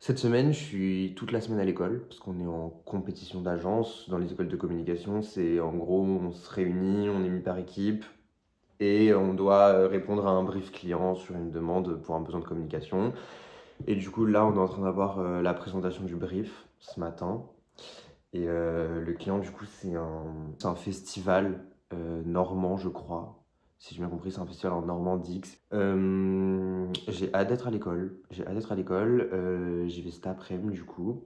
Cette semaine, je suis toute la semaine à l'école parce qu'on est en compétition d'agence dans les écoles de communication. C'est en gros, on se réunit, on est mis par équipe et on doit répondre à un brief client sur une demande pour un besoin de communication. Et du coup, là, on est en train d'avoir la présentation du brief ce matin. Et le client, du coup, c'est un festival normand, je crois. Si j'ai bien compris, c'est un festival en Normandie. J'ai hâte d'être à l'école. J'ai hâte d'être à l'école. J'y vais cet après-midi, du coup.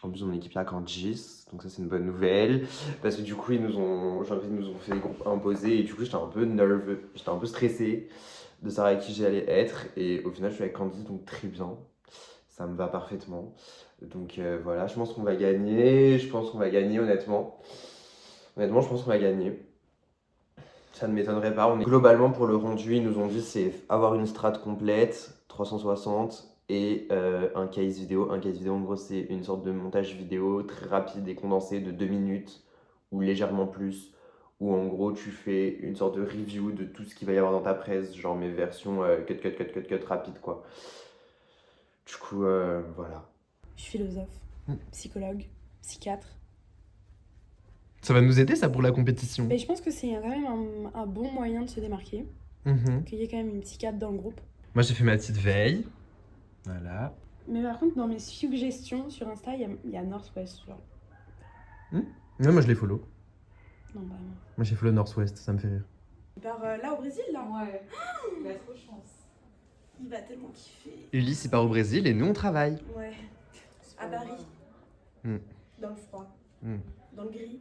En plus, mon équipe est à Canggis, donc ça, c'est une bonne nouvelle. Parce que du coup, j'ai l'impression qu'ils nous ont fait des groupes imposés. Et du coup, j'étais un peu nerveux, j'étais un peu stressé de savoir avec qui j'allais être. Et au final, je suis avec Candice, donc très bien. Ça me va parfaitement. Donc voilà, je pense qu'on va gagner. Je pense qu'on va gagner, honnêtement. Honnêtement, je pense qu'on va gagner. Ça ne m'étonnerait pas. Globalement, pour le rendu, ils nous ont dit c'est avoir une strat complète, 360, et un case vidéo. Un case vidéo, en gros, c'est une sorte de montage vidéo très rapide et condensé de 2 minutes, ou légèrement plus, où en gros, tu fais une sorte de review de tout ce qu'il va y avoir dans ta presse, genre mes versions cut rapide, quoi. Du coup, voilà. Je suis philosophe, psychologue, psychiatre. Ça va nous aider ça pour la compétition. Mais je pense que c'est quand même un bon moyen de se démarquer. Qu'il y ait quand même une psychiatre dans le groupe. Moi j'ai fait ma petite veille. Voilà. Mais par contre, dans mes suggestions sur Insta, il y a Northwest. Genre. Ouais, moi je les follow. Non, bah non. Moi j'ai follow Northwest, ça me fait rire. Il part là au Brésil, là. Ouais, il a trop chance. Il va tellement kiffer. Ulysse il part au Brésil et nous on travaille. Ouais. À Paris. Dans le froid. Dans le gris.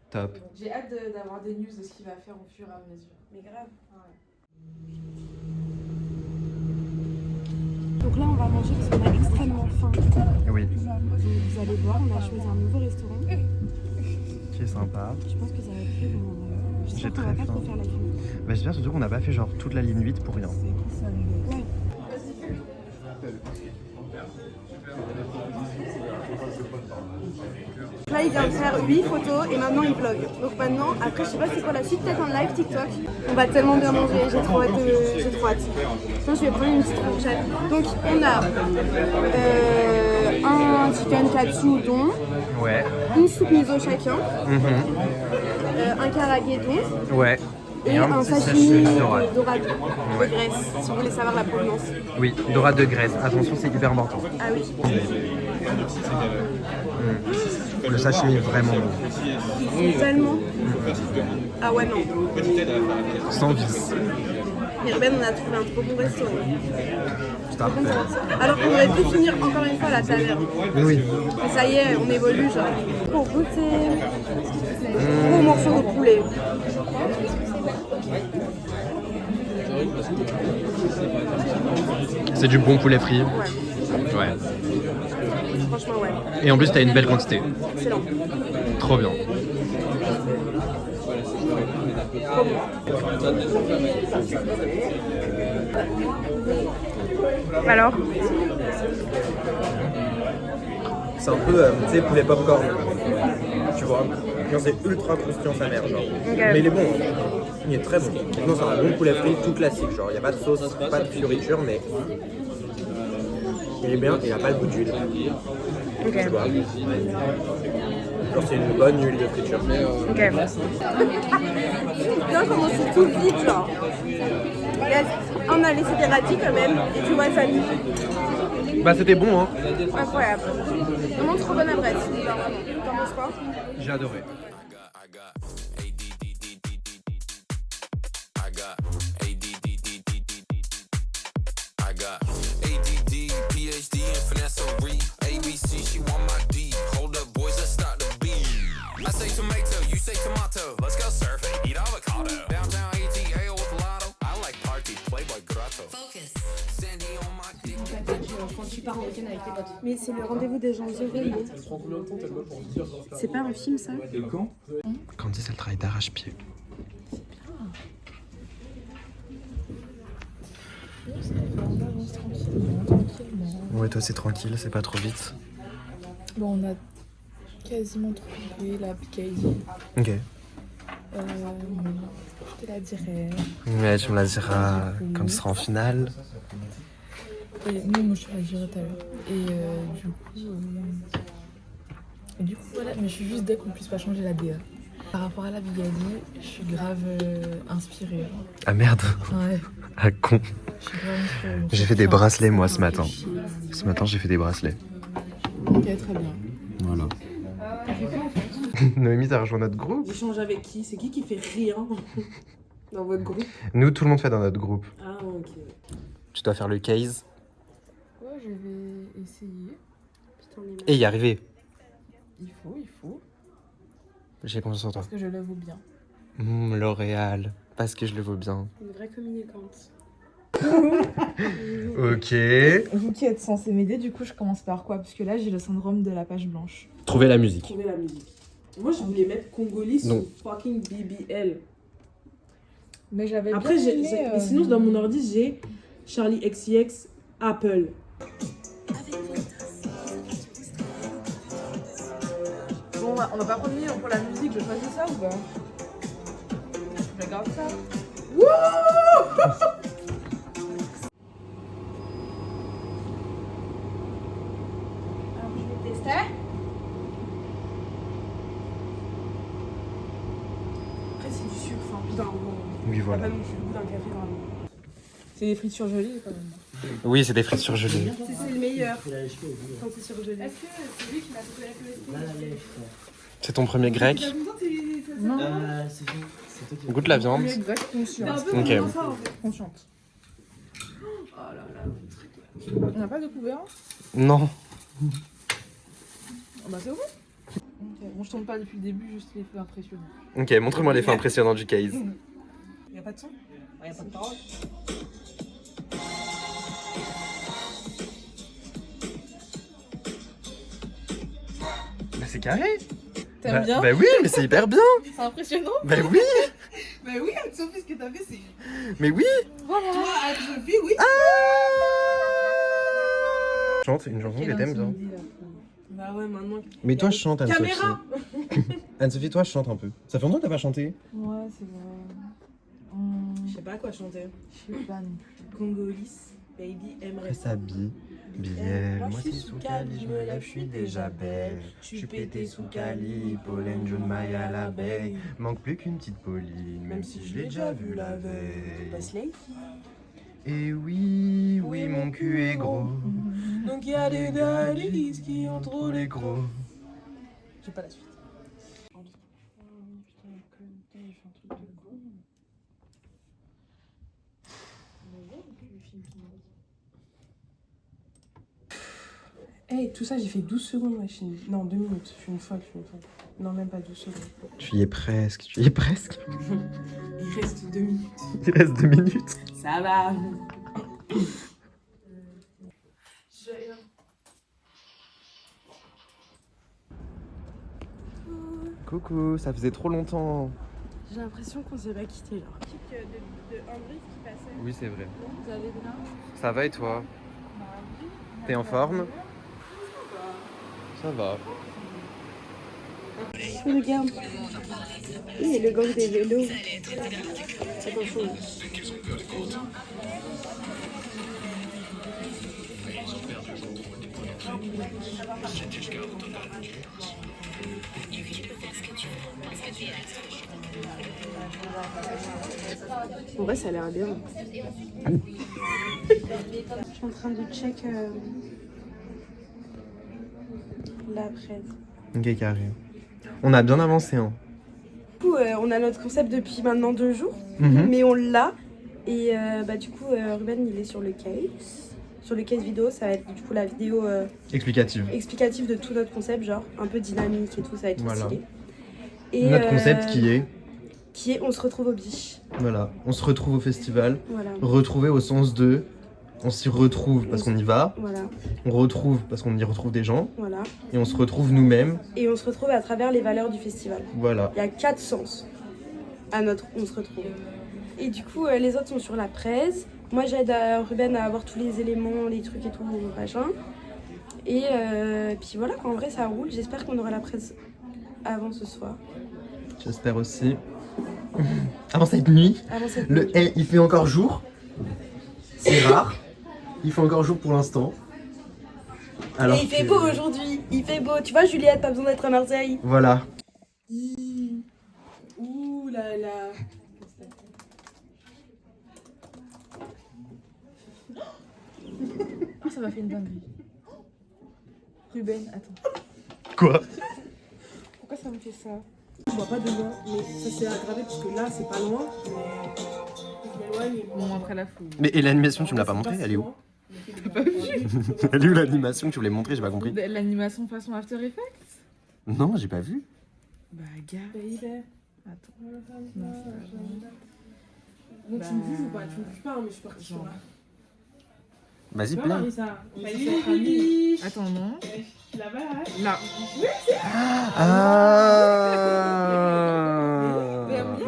Top. J'ai hâte d'avoir des news de ce qu'il va faire au fur et à mesure. Mais grave. Ouais. Donc là, on va manger parce qu'on a extrêmement faim. Oui. Vous allez voir, on a choisi un nouveau restaurant. Qui est sympa. Je pense que ça va être très bon. J'ai J'espère qu'on très va pas faim. trop faire la queue. Bah, j'espère surtout qu'on n'a pas fait genre toute la ligne 8 pour rien. Ouais. Là, il vient de faire 8 photos et maintenant il vlog. Donc maintenant, après, je sais pas c'est quoi la suite, peut-être un live TikTok. On va tellement bien manger, j'ai trop hâte. Sinon, je vais prendre une petite fourchette. Donc, on a un chicken katsu don, Ouais. une soupe miso chacun, un karage don Ouais. et un petit sashimi dorade. dorade de Grèce, si vous voulez savoir la provenance. Oui, dorade de Grèce. Attention, c'est hyper important. Ah oui. Le sashimi est vraiment bon. Ils font tellement. Ah ouais, non. Sans vis. Mais Ruben, on a trouvé un trop bon restaurant. Putain. Alors qu'on aurait pu finir encore une fois la taverne. Oui. Mais ça y est, on évolue, genre. Pour goûter. Gros morceau de poulet. C'est du bon poulet frit. Ouais, Ouais. franchement, ouais. Et en plus, t'as une belle quantité. Excellent. Trop bien. Trop bon. Alors, C'est un peu, tu sais, poulet popcorn. Tu vois, genre c'est ultra croustillant sa mère, genre. Mais il est bon, hein. Il est très bon. Non, c'est un bon poulet frit tout classique, genre. Il n'y a pas de sauce, pas de fioriture, mais il est bien, il n'a pas le goût d'huile. Tu vois. Genre c'est une bonne huile de friture. ok. Bien comment c'est tout vite, genre. Regarde, on a laissé des radis quand même, et tu vois, ça dit. Bah, c'était bon, hein. Incroyable. Vraiment trop bonne adresse. T'en penses quoi? J'ai adoré. I got ADD, PhD in finesserie. ABC, she want my D. Hold up, boys, let's start the beat. I say tomato, you say tomato. Let's go surfing, eat avocado. Downtown ATA with lotto. I like parties, Playboy grotto. Focus. Sandy on my dick. Quand tu pars en week-end avec tes potes. Mais c'est le rendez-vous des gens heureux, mais... C'est pas un film, ça? Candice, elle travaille d'arrache-pied. Ouais, toi c'est tranquille, c'est pas trop vite. Bon, on a quasiment trouvé la Picardie. Ok. Je te la dirai. Ouais, tu me la diras quand tu seras en finale. Et non, moi je suis à Algérie tout à l'heure. Et du coup, voilà, mais je suis juste dès qu'on puisse pas changer la DA. Par rapport à la Bigali, je suis grave inspirée. Ah merde. Ouais, Ah con. je suis grave inspirée. Donc, J'ai fait des enfin, bracelets moi ça ce matin. réfléchit. Ce matin j'ai fait des bracelets. Ok, très bien. Voilà. Noémie, t'as rejoint notre groupe? J'échange avec qui? C'est qui fait rien dans votre groupe? Nous, tout le monde fait dans notre groupe. Ah, ok. Tu dois faire le case Ouais, je vais essayer. et y arriver. Il faut. J'ai confiance en toi. Parce que je le vaux bien. L'Oréal, parce que je le vaux bien. Une vraie communicante. Ok. Vous qui êtes censé m'aider, du coup, je commence par quoi? Parce que là, j'ai le syndrome de la page blanche. Trouver la musique. Trouver la musique. Moi, je voulais mettre Congolais sur Non. fucking BBL. Mais j'avais Après, bien aimé, mais sinon, dans mon ordi, j'ai Charlie XCX, Apple. Bon, on va pas prendre une pour la musique, je choisis ça ou pas? Je regarde ça. Alors je vais tester. Après, c'est du sucre. Enfin, putain, bon. Oui, voilà. Pas non plus le goût d'un café, vraiment. C'est des frites surgelées quand même. Oui, c'est des frites surgelées. C'est le meilleur quand c'est surgelé. Est-ce que c'est lui qui m'a trouvé la clé? C'est ton premier grec. Non, Goûte la viande. exact, consciente. Ok. Consciente. On n'a pas de couvert? Non. Ah bah c'est bon. Ok, bon, je tourne pas depuis le début, juste les feux impressionnants. Ok, montre-moi l'effet impressionnant du case. Y'a pas de son? Y'a pas de parole? Bah c'est carré. T'aimes bien? Bah oui, mais c'est hyper bien. C'est impressionnant. Bah oui. Bah oui, Anne-Sophie, ce que t'as fait, c'est. Mais oui. Voilà. Toi, Anne-Sophie, oui. Chante une chanson que t'aimes bien. Bah ouais, maintenant. Mais toi, je chante, Anne-Sophie. Caméra. Anne-Sophie, toi, je chante un peu. Ça fait longtemps que t'as pas chanté? Ouais, c'est vrai. Je sais pas quoi chanter. Je sais pas non plus. Congolis, baby, aimerait ça. s'habille, billet, moi c'est sous Cali, je me lève, je suis déjà belle. Je suis pété sous Cali, pollen jaune maille à l'abeille. Manque plus qu'une petite Pauline, même si je l'ai déjà vue la veille. Pas Slay. Et oui, oui, mon cul est gros. Donc il y a des daddies qui ont trop les gros. J'ai pas la suite. Hey, tout ça, j'ai fait 12 secondes, machine. Non, 2 minutes. Je suis une folle. Non, même pas 12 secondes. Tu y es presque, tu y es presque. Il reste 2 minutes. Il reste 2 minutes. Ça va. Coucou, ça faisait trop longtemps. J'ai l'impression qu'on s'est pas quitté genre. De un brief qui passait. Oui, c'est vrai. Vous allez bien? Ça va et toi? T'es en forme? Ça va. Regarde. Oui, le gang des vélos. Attention. En vrai, ça a l'air bien. Je suis en train de check l'après. Ok, carré. On a bien avancé, hein. Du coup, on a notre concept depuis maintenant 2 jours, Mhm. mais on l'a. Et du coup, Ruben, il est sur le case. Sur le case vidéo, ça va être du coup la vidéo Explicative. explicative de tout notre concept, genre un peu dynamique et tout, ça va être trop Voilà. stylé. Et, Notre concept qui est, on se retrouve au biche. voilà, on se retrouve au festival. Voilà. Retrouver au sens de, on s'y retrouve parce qu'on y va. Voilà, On retrouve parce qu'on y retrouve des gens. voilà. Et on se retrouve nous-mêmes. Et on se retrouve à travers les valeurs du festival. Voilà. Il y a 4 sens à notre on se retrouve. Et du coup, les autres sont sur la presse. Moi, j'aide Ruben à avoir tous les éléments, les trucs et tout, machin. Et puis voilà, en vrai, ça roule. J'espère qu'on aura la presse avant ce soir. J'espère aussi. Avant cette nuit. Avant cette Il fait encore jour. C'est rare. Il fait encore jour pour l'instant. Et il fait beau aujourd'hui, il fait beau. Tu vois, Juliette, pas besoin d'être à Marseille. Voilà. Ouh là là. Ah, ça m'a fait une dinguerie. Ruben, attends. Quoi? Pourquoi ça me fait ça? Je vois pas de loin, mais ça s'est aggravé parce que là c'est pas loin. Mais je m'éloigne. Bon, après la fouille. Mais et l'animation, tu me l'as pas montrée? Elle est où? Elle est où l'animation que tu voulais montrer? J'ai pas compris. L'animation façon After Effects? Non, j'ai pas vu. Bah, gars. Attends. Non, Bon, tu me juges ou pas? Tu me juges pas, hein, mais je suis partie sur là. Vas-y, Tu vois, play. Marissa? Attends, non. Là-bas, là. Là. Ah.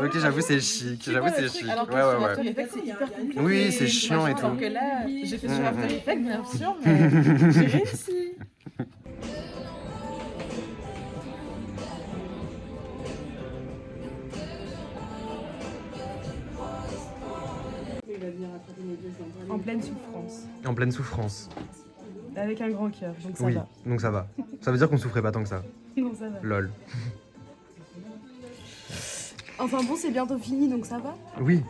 Ok, j'avoue, c'est chic. J'avoue, c'est chic. Alors que Ouais, sur ouais, After ouais. Effects, c'est hyper compliqué. Oui, c'est chiant et tout. Alors que là, j'ai fait sur After Effects, bien sûr, mais j'ai réussi. Il va venir attraper mes deux dans En pleine souffrance. En pleine souffrance. Avec un grand cœur, donc ça Oui, va. donc ça va. Ça veut dire qu'on souffrait pas tant que ça. Non, ça va. Lol. Enfin bon, c'est bientôt fini, donc ça va. Oui.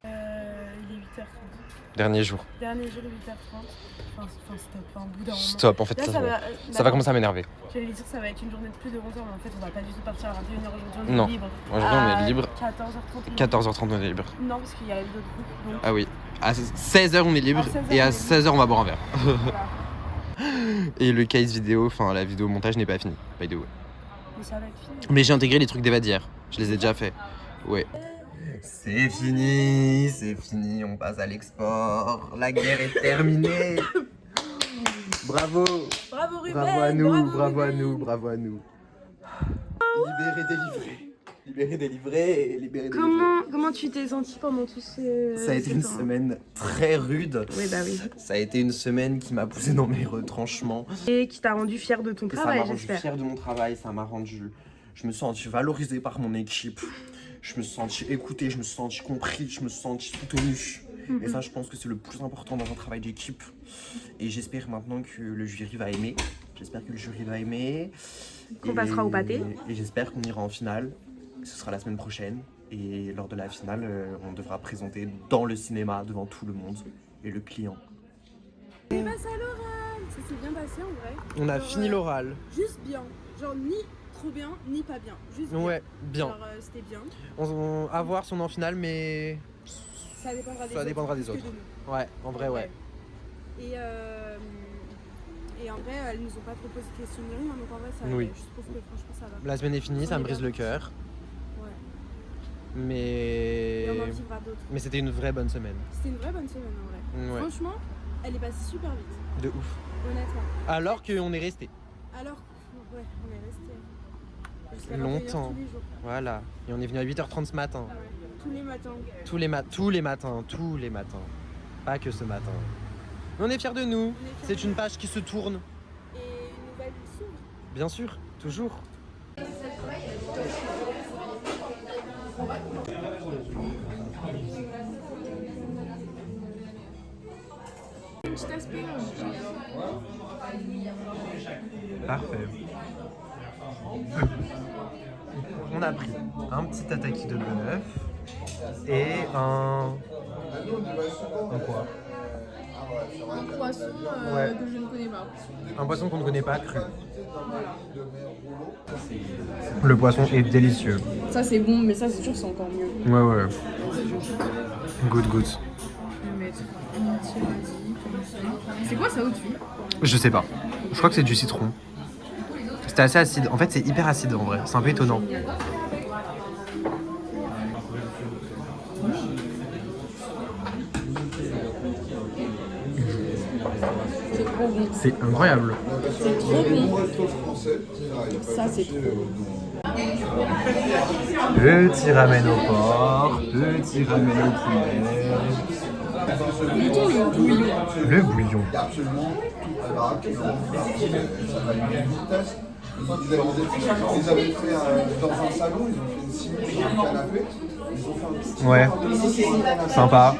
Il est 8h30. Dernier jour. Dernier jour, 8h30. Enfin, stop, un bout d'un moment. Stop, en fait, Là, ça va commencer à m'énerver. J'allais dire que ça va être une journée de plus de 11h, mais en fait, on va pas du tout partir à 21h aujourd'hui. On Non. est libre. Aujourd'hui, on est libre. 14h30. 14h30, on est libre. Non, parce qu'il y a la vidéo de groupe. Donc, Ah oui. À 16h, on est libre. À 16h, Et on à est 16h, on va boire un verre. voilà. Et le case vidéo, enfin la vidéo montage n'est pas fini. By the way. Mais ça va être fini. Mais j'ai intégré les trucs d'Eva d'hier. Je les ai déjà fait. Ouais. C'est fini, on passe à l'export. La guerre est terminée. Bravo. Bravo Ruben. Bravo à nous, bravo bravo à Ruben. nous, bravo à nous. Libéré, délivré. Libéré, délivré, libéré, délivré. Comment tu t'es senti pendant tout ce... Ça a été une semaine très rude. Oui, bah oui. Ça a été une semaine qui m'a poussé dans mes retranchements. Et qui t'a rendu fier de ton Et ça travail, m'a rendu j'espère. fier de mon travail, ça m'a rendu... Je me suis senti valorisé par mon équipe. Je me suis senti écouté, je me suis senti compris, je me suis senti soutenu. Et ça, je pense que c'est le plus important dans un travail d'équipe. Et j'espère maintenant que le jury va aimer. J'espère que le jury va aimer. Qu'on passera au pâté. Et j'espère qu'on ira en finale. Ce sera la semaine prochaine. Et lors de la finale, on devra présenter dans le cinéma, devant tout le monde, et le client. C'est passé à l'oral. Ça s'est bien passé en vrai. On a Genre, fini l'oral. Juste bien. Genre ni trop bien, ni pas bien. Juste bien. Ouais, bien. Genre c'était bien. À voir si on est en finale, mais Ça dépendra des ça autres. dépendra des plus que autres. de nous. Ouais, en vrai, ouais. Et en vrai, elles nous ont pas trop posé de questions ni rien, donc en vrai, ça, Oui. je trouve que franchement, ça va. La semaine est finie, ça me brise le cœur. Ouais. Mais Et on en vivra d'autres. mais c'était une vraie bonne semaine. C'était une vraie bonne semaine en vrai. Ouais, Franchement, elle est passée super vite, de ouf. honnêtement. Alors qu'on est resté. Alors, ouais, on est resté jusqu'à Longtemps. 21h tous les jours. Voilà. Et on est venu à 8h30 ce matin. Ouais. Tous les matins. Tous les matins. Pas que ce matin. Mais on est fiers de nous. On est fiers C'est de une page qui se tourne. Et une nouvelle s'ouvre. Bien sûr, toujours. Une petite asperge. Parfait. On a pris un petit tataki de bœuf et un quoi? Un poisson Ouais. que je ne connais pas. Un poisson qu'on ne connaît pas cru. Le poisson est délicieux. Ça c'est bon, mais ça c'est sûr que c'est encore mieux. Ouais. Good. Je vais mettre une tiradi comme ça. C'est quoi ça au-dessus? Je sais pas. Je crois que c'est du citron. C'était assez acide. En fait, c'est hyper acide en vrai. C'est un peu étonnant. C'est trop bon. C'est incroyable. C'est trop bon. Ça c'est trop bon. Petit ramen au porc, petit ramen au poulet. Le bouillon. Absolument toute la baraque. Ils avaient fait dans un salon, ils ont fait une simule sur le canapé. Ils ont fait un petit Ouais, sympa.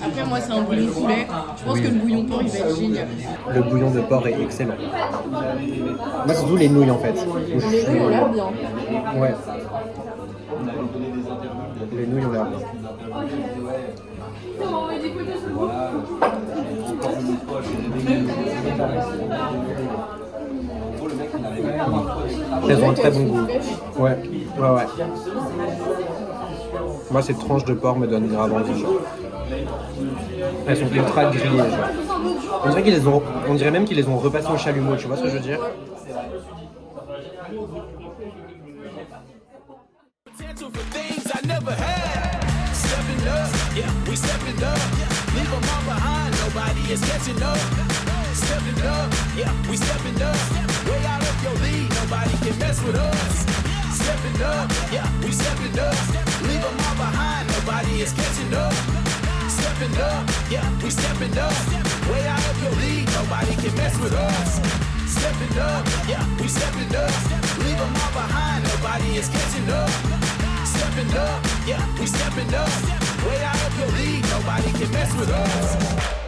Après, moi, c'est un bouillon poulet. Je pense que le bouillon porc, il va être génial. Le bouillon de porc est excellent. Moi, surtout les nouilles en fait. Les nouilles ont l'air bien. Ouais. Les nouilles ont l'air bien. Elles ont un très bon goût. Ouais. Moi, ces tranches de porc me donnent grave envie, genre. Elles sont ultra grillées, genre. On dirait même qu'ils les ont repassées au chalumeau, tu vois ce que je veux dire? Potential for things I never had. Stepping up, yeah, we stepping up. Leave them all behind, nobody is catching up. Stepping up, yeah, we stepping up. Way out of your league, nobody can mess with us. Stepping up, yeah, we stepping up. Leave them all behind, nobody is catching up. Stepping up, yeah, we stepping up. Way out of your league, nobody can mess with us. Stepping up, yeah, we stepping up. Leave them all behind, nobody is catching up. Stepping up, yeah, we stepping up. Way out of your league, nobody can mess with us.